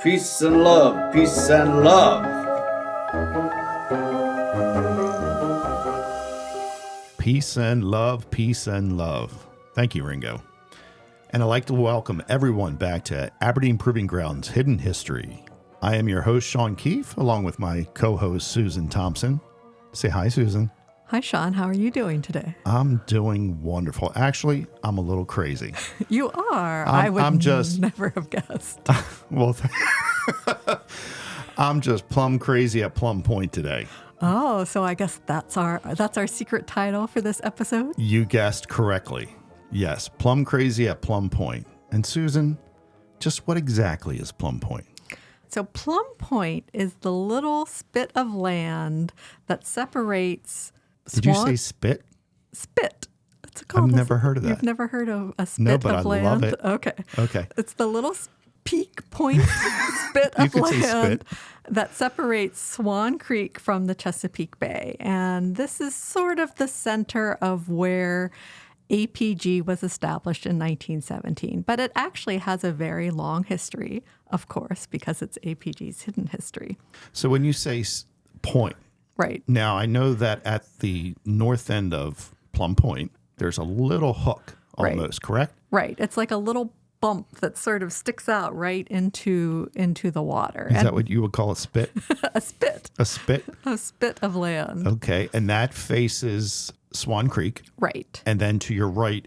Peace and love, peace and love. Peace and love, peace and love. Thank you, Ringo. And I'd like to welcome everyone back to Aberdeen Proving Ground's Hidden History. I am your host, Sean Keefe, along with my co-host, Susan Thompson. Say hi, Susan. Hi, Sean. How are you doing today? I'm doing wonderful. Actually, I'm a little crazy. You are. I would never have guessed. Well, I'm just plumb crazy at Plumb Point today. Oh, so I guess that's our secret title for this episode? You guessed correctly. Yes, plumb crazy at Plumb Point. And Susan, just what exactly is Plumb Point? So Plumb Point is the little spit of land that separates Did you say spit? Spit. It's called. I've never heard of that. You've never heard of a spit no, but of I land? love it. Okay. It's the little peak point spit You of could say land spit. that separates Swan Creek from the Chesapeake Bay. And this is sort of the center of where APG was established in 1917. But it actually has a very long history, of course, because it's APG's hidden history. So when you say point, Right. now I know that at the north end of Plumb Point, there's a little hook almost, correct? Right. It's like a little bump that sort of sticks out right into the water. Is that what you would call a spit? A spit. A spit? A spit of land. Okay. And that faces Swan Creek. Right. And then to your right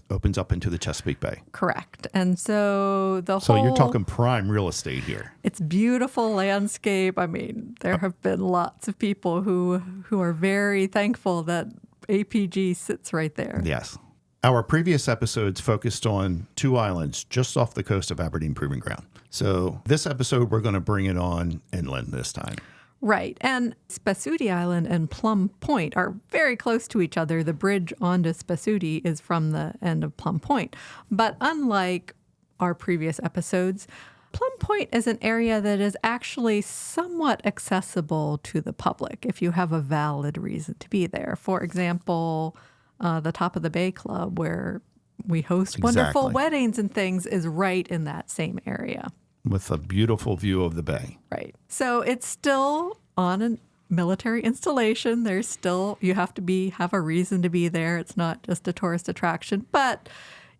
opens up into the Chesapeake Bay. Correct. And so So you're talking prime real estate here. It's beautiful landscape. I mean, there have been lots of people who are very thankful that APG sits right there. Yes. Our previous episodes focused on two islands just off the coast of Aberdeen Proving Ground. So this episode, we're going to bring it on inland this time. Right. And Spasudi Island and Plumb Point are very close to each other. The bridge onto Spasudi is from the end of Plumb Point. But unlike our previous episodes, Plumb Point is an area that is actually somewhat accessible to the public if you have a valid reason to be there. For example, the Top of the Bay Club, where we host wonderful weddings and things, is right in that same area. With a beautiful view of the bay. Right. So it's still on a military installation. There's still, you have to have a reason to be there. It's not just a tourist attraction. But,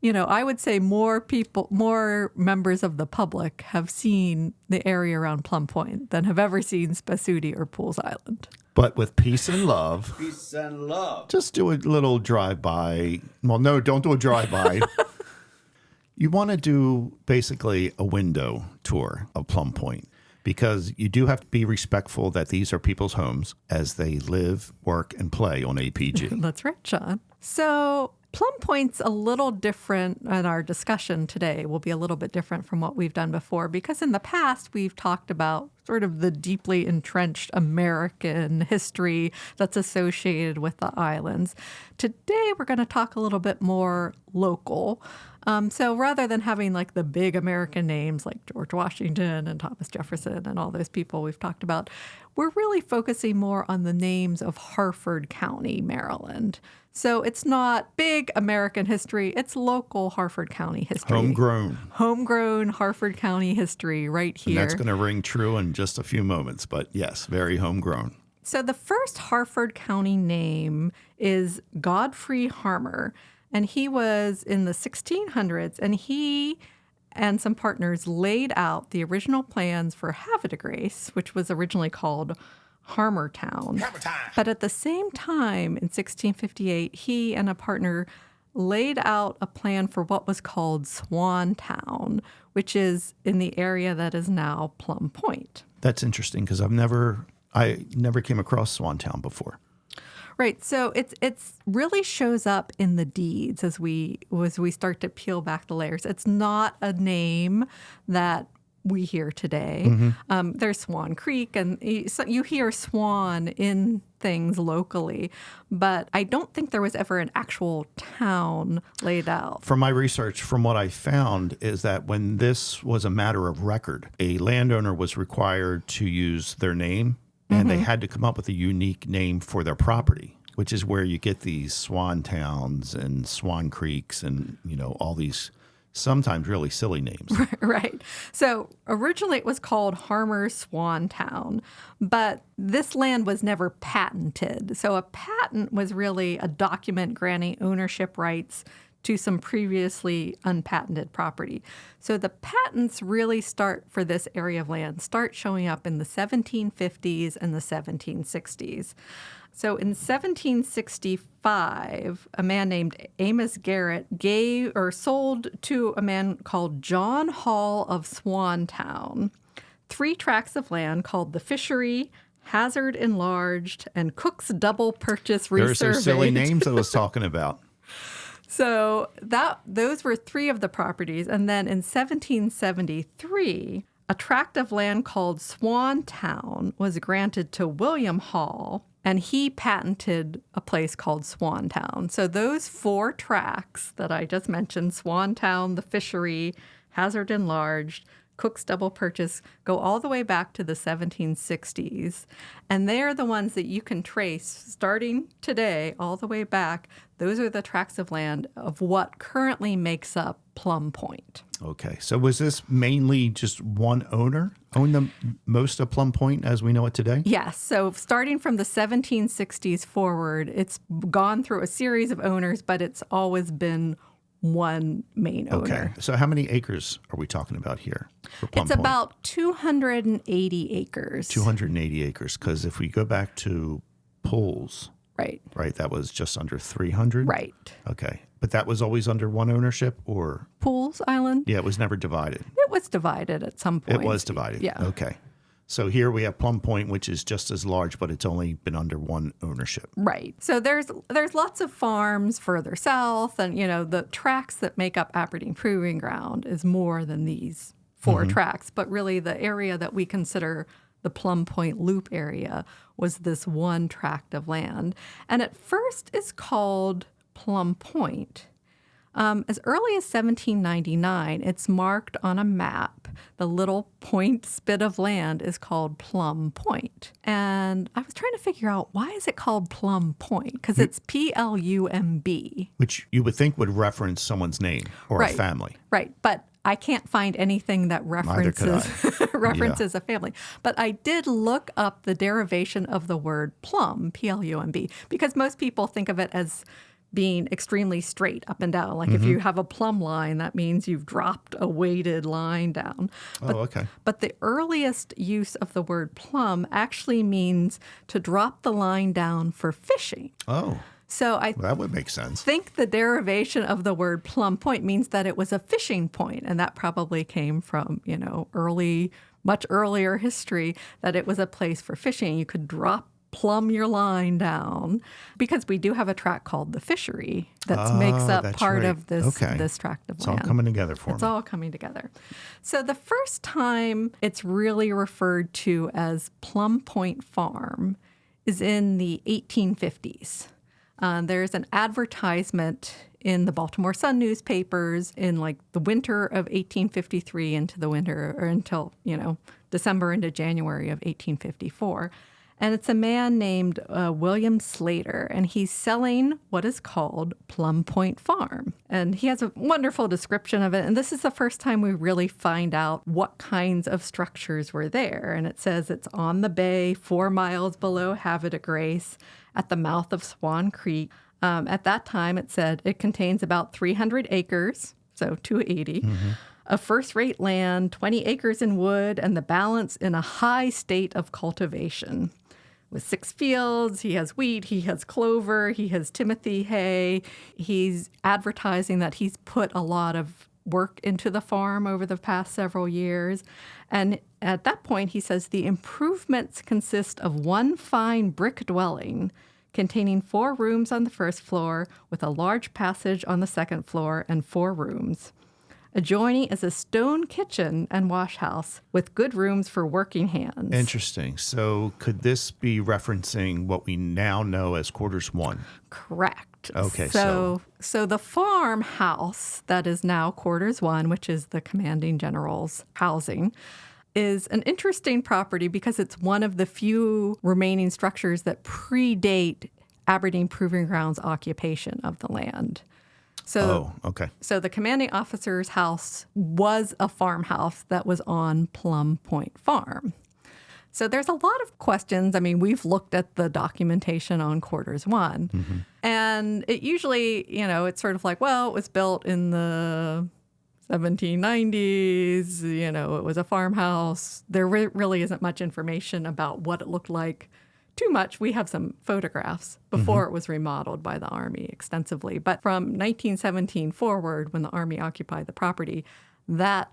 I would say more members of the public have seen the area around Plumb Point than have ever seen Spasudi or Pools Island. But with peace and love. Peace and love. Just do a little drive-by. Well, no, don't do a drive-by. You want to do basically a window tour of Plumb Point because you do have to be respectful that these are people's homes as they live, work, and play on APG. That's right, John. So Plumb Point's a little different, and our discussion today will be a little bit different from what we've done before because in the past we've talked about sort of the deeply entrenched American history that's associated with the islands. Today we're going to talk a little bit more local. So rather than having like the big American names like George Washington and Thomas Jefferson and all those people we've talked about, we're really focusing more on the names of Harford County, Maryland. So it's not big American history, it's local Harford County history. Homegrown Harford County history right here. And that's going to ring true in just a few moments, but yes, very homegrown. So the first Harford County name is Godfrey Harmer. And he was in the 1600s, and he and some partners laid out the original plans for Havre de Grace, which was originally called Harmertown. But at the same time, in 1658, he and a partner laid out a plan for what was called Swantown, which is in the area that is now Plumb Point. That's interesting because I never came across Swantown before. Right. So it's really shows up in the deeds as we start to peel back the layers. It's not a name that we hear today. Mm-hmm. There's Swan Creek, and you hear Swan in things locally, but I don't think there was ever an actual town laid out. From my research, from what I found, is that when this was a matter of record, a landowner was required to use their name, and they had to come up with a unique name for their property, which is where you get these Swan Towns and Swan Creeks and, all these sometimes really silly names. Right. So originally it was called Harmer's Swantown, but this land was never patented. So a patent was really a document granting ownership rights to some previously unpatented property. So the patents really start for this area of land, start showing up in the 1750s and the 1760s. So in 1765, a man named Amos Garrett sold to a man called John Hall of Swantown 3 tracts of land called the Fishery, Hazard Enlarged, and Cook's Double Purchase Resurveyed. There's those silly names I was talking about. So those were 3 of the properties. And then in 1773, a tract of land called Swantown was granted to William Hall, and he patented a place called Swantown. So those 4 tracts that I just mentioned, Swantown, the Fishery, Hazard Enlarged, Cook's Double Purchase, go all the way back to the 1760s. And they're the ones that you can trace starting today all the way back. Those are the tracts of land of what currently makes up Plumb Point. Okay. So was this mainly just one owner owned the most of Plumb Point as we know it today? Yes. So starting from the 1760s forward, it's gone through a series of owners, but it's always been one main owner. Okay. So how many acres are we talking about here for Plumb It's Point? about 280 acres. 280 acres. Because if we go back to Pools, Right. right, that was just under 300? Right. Okay. But that was always under one ownership or? Pools Island? Yeah, it was never divided. It was divided at some point. It was divided. Yeah. Okay. So here we have Plumb Point, which is just as large, but it's only been under one ownership. Right. So there's lots of farms further south, and the tracts that make up Aberdeen Proving Ground is more than these 4 tracts. But really, the area that we consider the Plumb Point Loop area was this one tract of land, and at first is called Plumb Point. As early as 1799, it's marked on a map. The little point spit of land is called Plumb Point. And I was trying to figure out, why is it called Plumb Point? Because it's Plumb. Which you would think would reference someone's name or Right. a family. Right. But I can't find anything that references references a family. But I did look up the derivation of the word plumb, Plumb, because most people think of it as being extremely straight up and down. Like if you have a plumb line, that means you've dropped a weighted line down. But, Okay. But the earliest use of the word plumb actually means to drop the line down for fishing. Oh, So I well, that would make sense. think the derivation of the word Plumb Point means that it was a fishing point, and that probably came from, much earlier history, that it was a place for fishing. You could plumb your line down, because we do have a tract called the Fishery that makes up that's part right. of this Okay. this tract of It's land. all coming together for It's me. all coming together. So the first time it's really referred to as Plumb Point Farm is in the 1850s. There's an advertisement in the Baltimore Sun newspapers in like the winter of 1853 into the winter, or until, December into January of 1854. And it's a man named William Slater, and he's selling what is called Plumb Point Farm. And he has a wonderful description of it. And this is the first time we really find out what kinds of structures were there. And it says it's on the bay, 4 miles below Havre de Grace, at the mouth of Swan Creek. At that time, it said it contains about 300 acres, so 280. Of first-rate land, 20 acres in wood, and the balance in a high state of cultivation. With 6 fields, he has wheat, he has clover, he has timothy hay. He's advertising that he's put a lot of work into the farm over the past several years. And at that point, he says the improvements consist of one fine brick dwelling containing 4 rooms on the first floor with a large passage on the second floor and 4 rooms. Adjoining is a stone kitchen and wash house with good rooms for working hands. Interesting. So could this be referencing what we now know as Quarters 1? Correct. Okay, So the farmhouse that is now Quarters 1, which is the commanding general's housing, is an interesting property because it's one of the few remaining structures that predate Aberdeen Proving Ground's occupation of the land. So, okay. so the commanding officer's house was a farmhouse that was on Plum Point Farm. So there's a lot of questions. I mean, we've looked at the documentation on Quarters 1, and it usually, it's sort of like, well, it was built in the 1790s, it was a farmhouse. There really isn't much information about what it looked like. Too much. We have some photographs before it was remodeled by the Army extensively. But from 1917 forward, when the Army occupied the property, that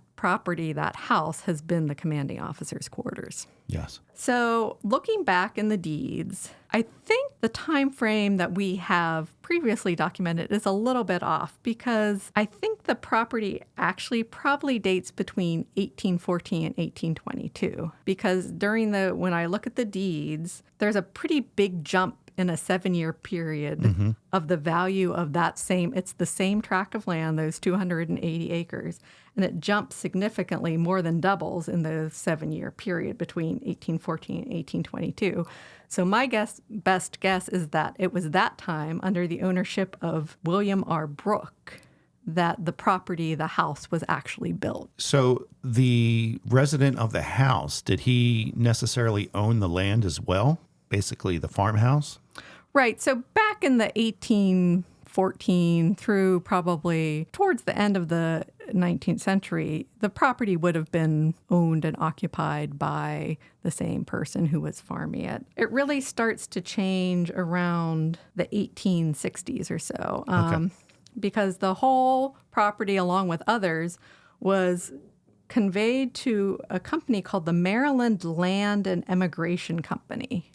house has been the commanding officer's quarters. Yes. So looking back in the deeds, I think the time frame that we have previously documented is a little bit off, because I think the property actually probably dates between 1814 and 1822. Because when I look at the deeds, there's a pretty big jump in a 7-year period of the value of it's the same tract of land, those 280 acres, and it jumps significantly, more than doubles in the 7-year period between 1814 and 1822. So my best guess is that it was that time, under the ownership of William R. Brooke, that the house was actually built. So the resident of the house, did he necessarily own the land as well? Basically the farmhouse? Right. So back in the 1814 through probably towards the end of the 19th century, the property would have been owned and occupied by the same person who was farming it. It really starts to change around the 1860s or so, because the whole property, along with others, was conveyed to a company called the Maryland Land and Emigration Company.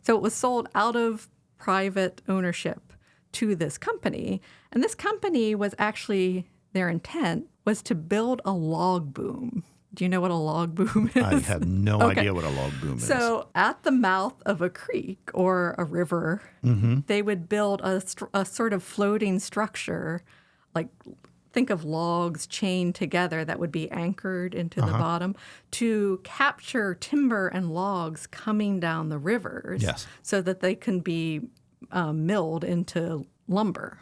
So it was sold out of private ownership to this company. And this company was actually, their intent was to build a log boom. Do you know what a log boom is? I have no idea what a log boom is. So at the mouth of a creek or a river, they would build a sort of floating structure, like think of logs chained together that would be anchored into the bottom to capture timber and logs coming down the rivers so that they can be milled into lumber.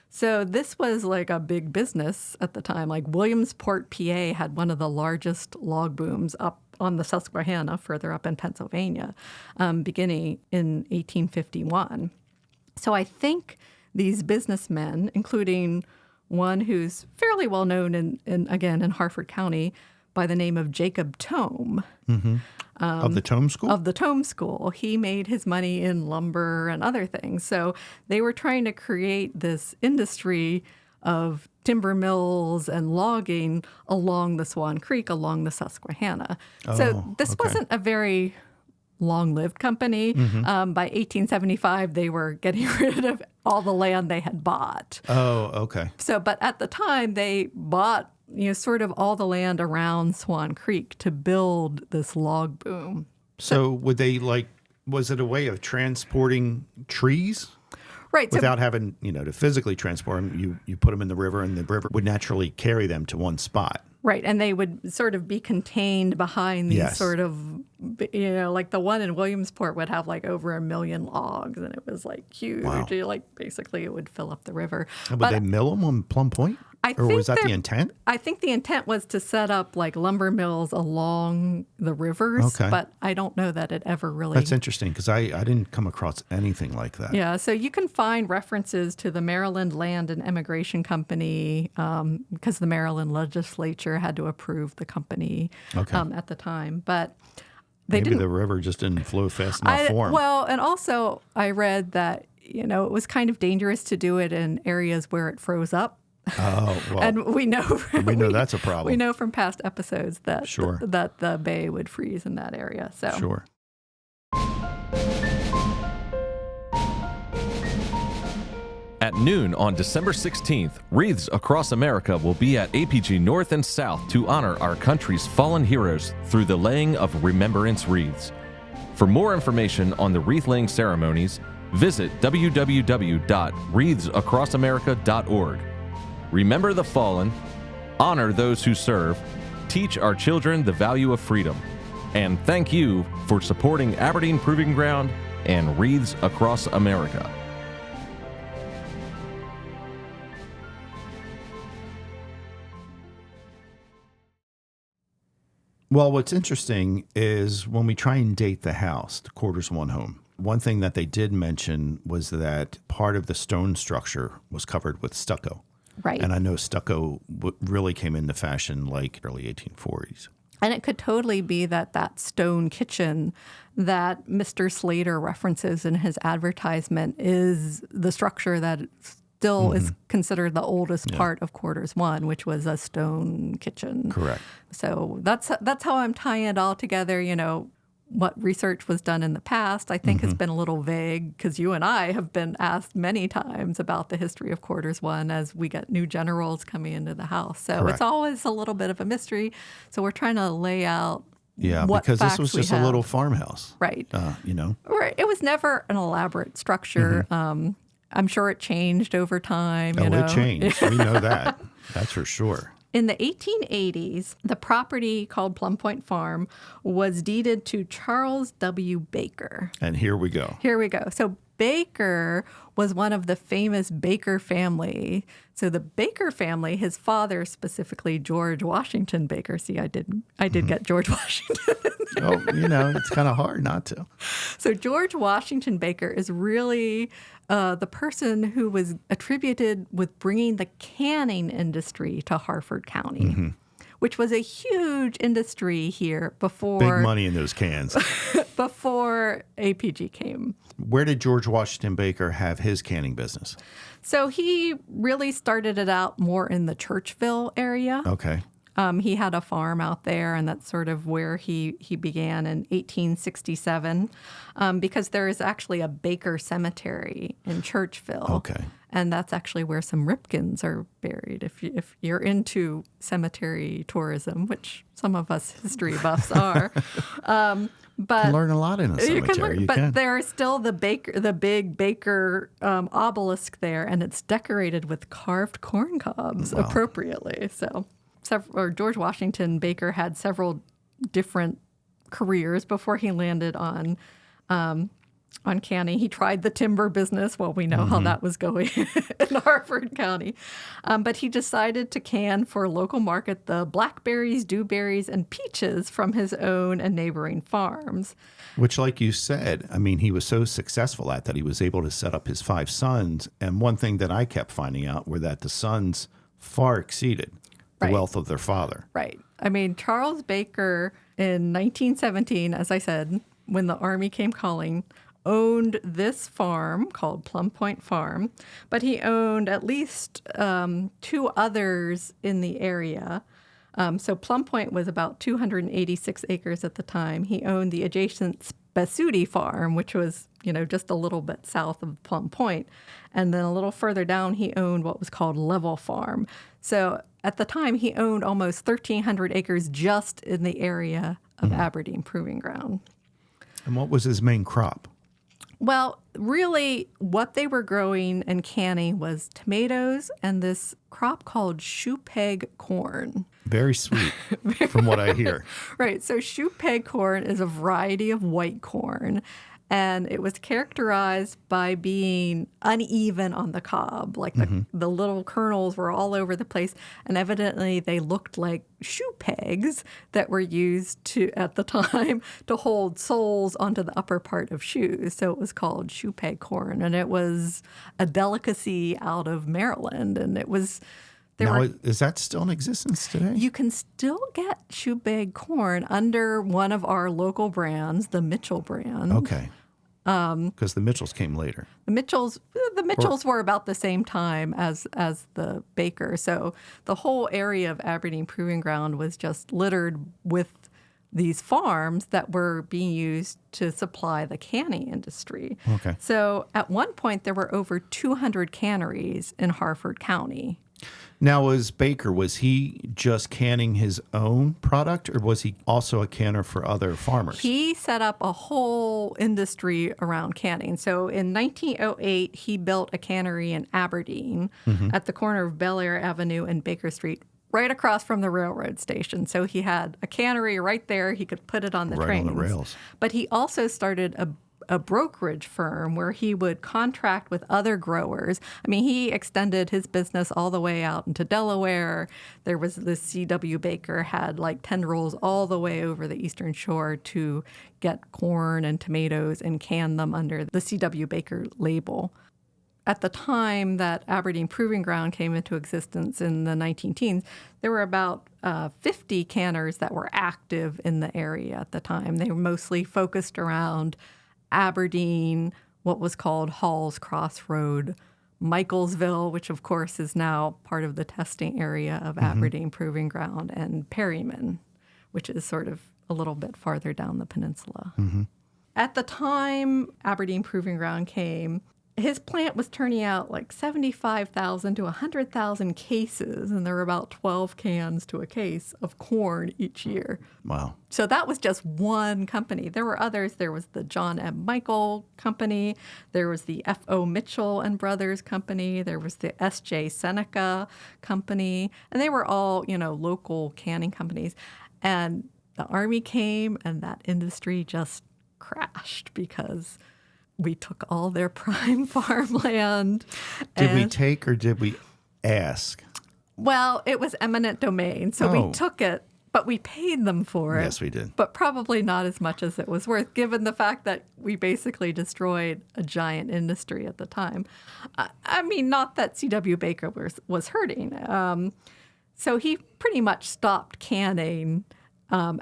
So this was like a big business at the time. Like Williamsport, PA had one of the largest log booms up on the Susquehanna, further up in Pennsylvania, beginning in 1851. So I think these businessmen, including one who's fairly well known in Harford County by the name of Jacob Tome. Of the Tome School? Of the Tome School. He made his money in lumber and other things. So they were trying to create this industry of timber mills and logging along the Swan Creek, along the Susquehanna. So this wasn't a very long-lived company. By 1875, they were getting rid of all the land they had bought. Oh, okay. So, but at the time, they bought, sort of all the land around Swan Creek to build this log boom. So would they was it a way of transporting trees? Right. Without having, to physically transport them, you put them in the river, and the river would naturally carry them to one spot. Right. And they would sort of be contained behind these sort of, like the one in Williamsport would have like over 1 million logs, and it was like huge. Wow. Like basically it would fill up the river. Would they mill them on Plum Point? Or was that the intent? I think the intent was to set up like lumber mills along the rivers, but I don't know that it ever really... That's interesting, because I didn't come across anything like that. Yeah, so you can find references to the Maryland Land and Emigration Company because the Maryland legislature had to approve the company at the time, but Maybe the river just didn't flow fast enough for them. Well, and also I read that, it was kind of dangerous to do it in areas where it froze up. Oh, well. And we know that's a problem. We know from past episodes that that the bay would freeze in that area. So sure. At noon on December 16th, Wreaths Across America will be at APG North and South to honor our country's fallen heroes through the laying of remembrance wreaths. For more information on the wreath-laying ceremonies, visit www.wreathsacrossamerica.org. Remember the fallen, honor those who serve, teach our children the value of freedom, and thank you for supporting Aberdeen Proving Ground and Wreaths Across America. Well, what's interesting is when we try and date the house, the quarters one home, one thing that they did mention was that part of the stone structure was covered with stucco. Right. And I know stucco really came into fashion like early 1840s. And it could totally be that stone kitchen that Mr. Slater references in his advertisement is the structure that still is considered the oldest part of quarters one, which was a stone kitchen. Correct. So that's how I'm tying it all together. You know, what research was done in the past, I think, has been a little vague because you and I have been asked many times about the history of quarters one as we get new generals coming into the house. So Correct. it's always a little bit of a mystery. So we're trying to lay out what because this facts was we just a have. little farmhouse. Right. You know? Right. It was never an elaborate structure. I'm sure it changed over time. Oh, you know? it changed. We know that. That's for sure. In the 1880s, the property called Plum Point Farm was deeded to Charles W. Baker. And here we go. Here we go. So Baker was one of the famous Baker family. So the Baker family, his father specifically, George Washington Baker. See, I did get George Washington. Oh, you know, it's kind of hard not to. So George Washington Baker is really the person who was attributed with bringing the canning industry to Harford County, which was a huge industry here before Big money in those cans. before APG came. Where did George Washington Baker have his canning business? So he really started it out more in the Churchville area. Okay. He had a farm out there, and that's sort of where he began in 1867, because there is actually a Baker cemetery in Churchville. Okay. And that's actually where some Ripkins are buried. If you're into cemetery tourism, which some of us history buffs are, but You learn a lot in a cemetery. You but can. there's still the big Baker obelisk there, and it's decorated with carved corn cobs appropriately. So. George Washington Baker had several different careers before he landed on canning. He tried the timber business. Well, we know how that was going in Harford County. But he decided to can for local market the blackberries, dewberries, and peaches from his own and neighboring farms. Which, like you said, I mean, he was so successful at that he was able to set up his 5 sons. And one thing that I kept finding out were that the sons far exceeded the Right. wealth of their father. Right. I mean, Charles Baker in 1917, as I said, when the Army came calling, owned this farm called Plum Point Farm, but he owned at least 2 others in the area. So Plum Point was about 286 acres at the time. He owned the adjacent Spasudi Farm, which was, just a little bit south of Plum Point. And then a little further down, he owned what was called Level Farm. So at the time, he owned almost 1,300 acres just in the area of Aberdeen Proving Ground. And what was his main crop? Well, really, what they were growing and canning was tomatoes and this crop called shoe peg corn. Very sweet, from what I hear. Right. So shoe peg corn is a variety of white corn. And it was characterized by being uneven on the cob. Like the little kernels were all over the place. And evidently they looked like shoe pegs that were used at the time to hold soles onto the upper part of shoes. So it was called shoe peg corn. And it was a delicacy out of Maryland. And it was... Is that still in existence today? You can still get shoe peg corn under one of our local brands, the Mitchell brand. Okay. Because the Mitchells came later. The Mitchells were about the same time as the Baker. So the whole area of Aberdeen Proving Ground was just littered with these farms that were being used to supply the canning industry. Okay. So at one point, there were over 200 canneries in Harford County. Now, was he just canning his own product, or was he also a canner for other farmers? He set up a whole industry around canning. So in 1908, he built a cannery in Aberdeen at the corner of Bel Air Avenue and Baker Street, right across from the railroad station. So he had a cannery right there. He could put it on the Right trains. on the rails. But he also started a brokerage firm where he would contract with other growers. I mean, he extended his business all the way out into Delaware. There was this C.W. Baker had like tendrils all the way over the Eastern Shore to get corn and tomatoes and can them under the C.W. Baker label. At the time that Aberdeen Proving Ground came into existence in the 19-teens, there were about 50 canners that were active in the area at the time. They were mostly focused around Aberdeen, what was called Hall's Crossroad, Michaelsville, which of course is now part of the testing area of Aberdeen Proving Ground, and Perryman, which is sort of a little bit farther down the peninsula. At the time Aberdeen Proving Ground came, his plant was turning out like 75,000 to 100,000 cases, and there were about 12 cans to a case of corn each year. Wow. So that was just one company. There were others. There was the John M. Michael Company. There was the F.O. Mitchell and Brothers Company. There was the S.J. Seneca Company. And they were all, local canning companies. And the Army came, and that industry just crashed because we took all their prime farmland. Did we take or did we ask? Well, it was eminent domain, so we took it, but we paid them for it. Yes, we did. But probably not as much as it was worth, given the fact that we basically destroyed a giant industry at the time. I mean, not that C.W. Baker was hurting. So he pretty much stopped canning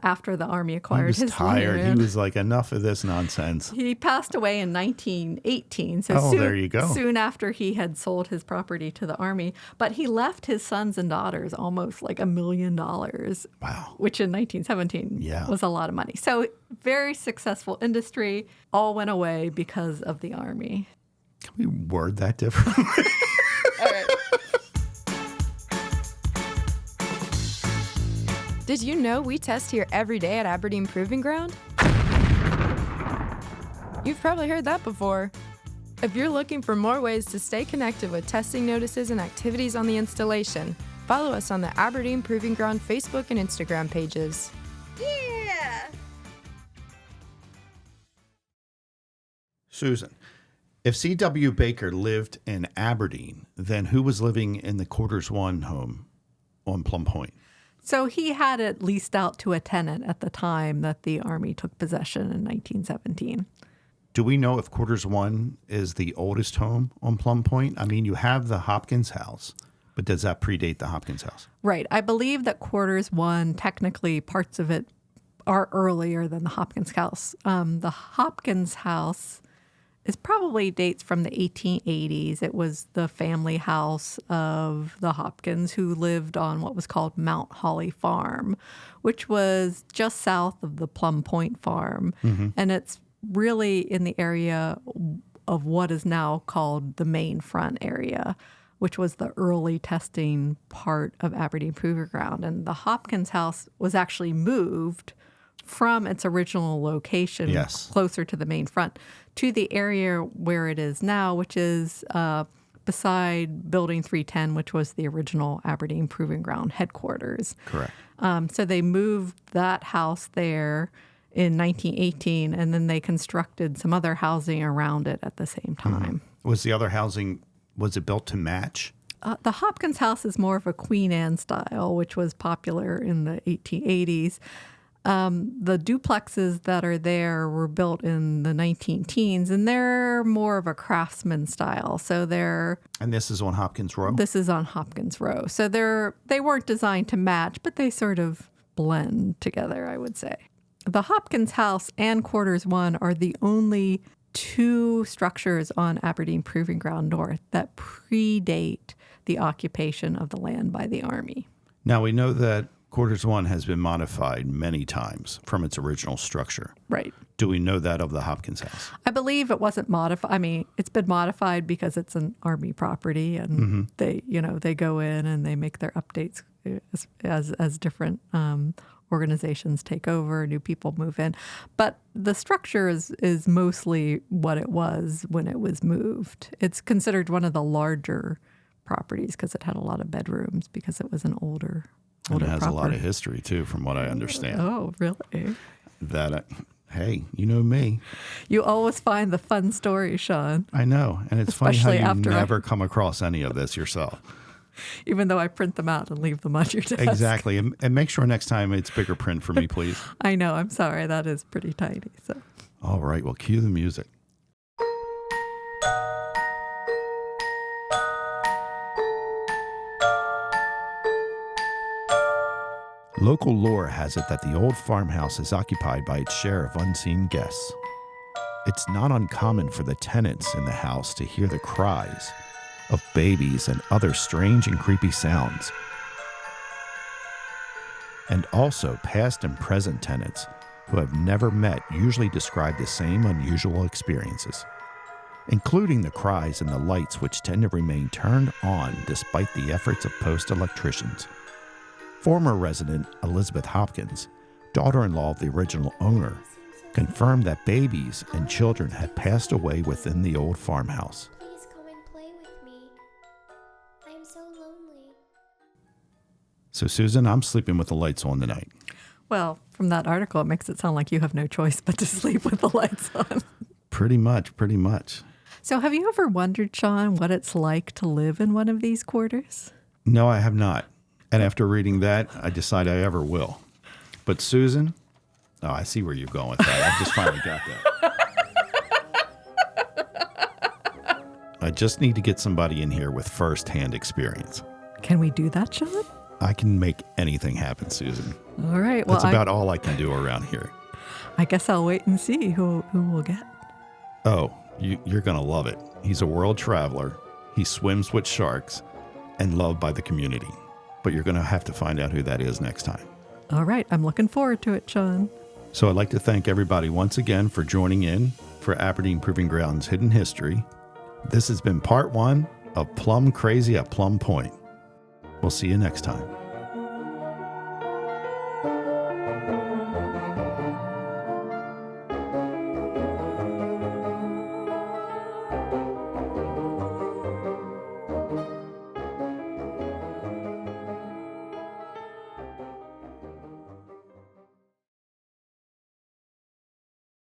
after the Army acquired his tired. land. He was like, enough of this nonsense. He passed away in 1918. So there you go. Soon after he had sold his property to the Army. But he left his sons and daughters almost like $1 million. Wow. Which in 1917 was a lot of money. So very successful industry, all went away because of the Army. Can we word that differently? All right. Did you know we test here every day at Aberdeen Proving Ground? You've probably heard that before. If you're looking for more ways to stay connected with testing notices and activities on the installation, follow us on the Aberdeen Proving Ground Facebook and Instagram pages. Yeah! Susan, if C.W. Baker lived in Aberdeen, then who was living in the Quarters 1 home on Plum Point? So he had it leased out to a tenant at the time that the Army took possession in 1917. Do we know if Quarters 1 is the oldest home on Plum Point? I mean, you have the Hopkins house, but does that predate the Hopkins house? Right. I believe that Quarters 1, technically parts of it are earlier than the Hopkins house. The Hopkins house is probably dates from the 1880s. It was the family house of the Hopkins, who lived on what was called Mount Holly Farm, which was just south of the Plum Point farm. And it's really in the area of what is now called the main front area, which was the early testing part of Aberdeen Proving Ground. And the Hopkins house was actually moved from its original location closer to the main front to the area where it is now, which is beside Building 310, which was the original Aberdeen Proving Ground headquarters. Correct. So they moved that house there in 1918, and then they constructed some other housing around it at the same time. Was the other housing, was it built to match? The Hopkins house is more of a Queen Anne style, which was popular in the 1880s. The duplexes that are there were built in the 19-teens, and they're more of a craftsman style. So And this is on Hopkins Row? This is on Hopkins Row. So they weren't designed to match, but they sort of blend together, I would say. The Hopkins house and Quarters 1 are the only two structures on Aberdeen Proving Ground North that predate the occupation of the land by the Army. Now, we know that Quarters 1 has been modified many times from its original structure. Right. Do we know that of the Hopkins house? I believe it wasn't modified. I mean, it's been modified because it's an Army property, and they go in and they make their updates as different organizations take over, new people move in. But the structure is mostly what it was when it was moved. It's considered one of the larger properties because it had a lot of bedrooms because it was an older And it has property. a lot of history, too, from what I understand. Oh, really? That Hey, you know me. You always find the fun stories, Sean, I know. And it's Especially funny how you after never come across any of this yourself. even though I print them out and leave them on your desk. Exactly. And make sure next time it's bigger print for me, please. I know. I'm sorry. That is pretty tiny. So. All right. Well, cue the music. Local lore has it that the old farmhouse is occupied by its share of unseen guests. It's not uncommon for the tenants in the house to hear the cries of babies and other strange and creepy sounds. And also, past and present tenants who have never met usually describe the same unusual experiences, including the cries and the lights which tend to remain turned on despite the efforts of post-electricians. Former resident Elizabeth Hopkins, daughter-in-law of the original owner, confirmed that babies and children had passed away within the old farmhouse. Please come and play with me. I am so lonely. So, Susan, I'm sleeping with the lights on tonight. Well, from that article, it makes it sound like you have no choice but to sleep with the lights on. Pretty much, pretty much. So have you ever wondered, Sean, what it's like to live in one of these quarters? No, I have not. And after reading that, I decide I ever will. But Susan, oh, I see where you're going with that. I just finally got that. I just need to get somebody in here with first-hand experience. Can we do that, Sean? I can make anything happen, Susan. All right. Well, That's about all I can do around here. I guess I'll wait and see who we'll get. Oh, you're going to love it. He's a world traveler. He swims with sharks and loved by the community. But you're going to have to find out who that is next time. All right. I'm looking forward to it, Sean. So I'd like to thank everybody once again for joining in for Aberdeen Proving Ground's Hidden History. This has been part 1 of Plumb Crazy at Plumb Point. We'll see you next time.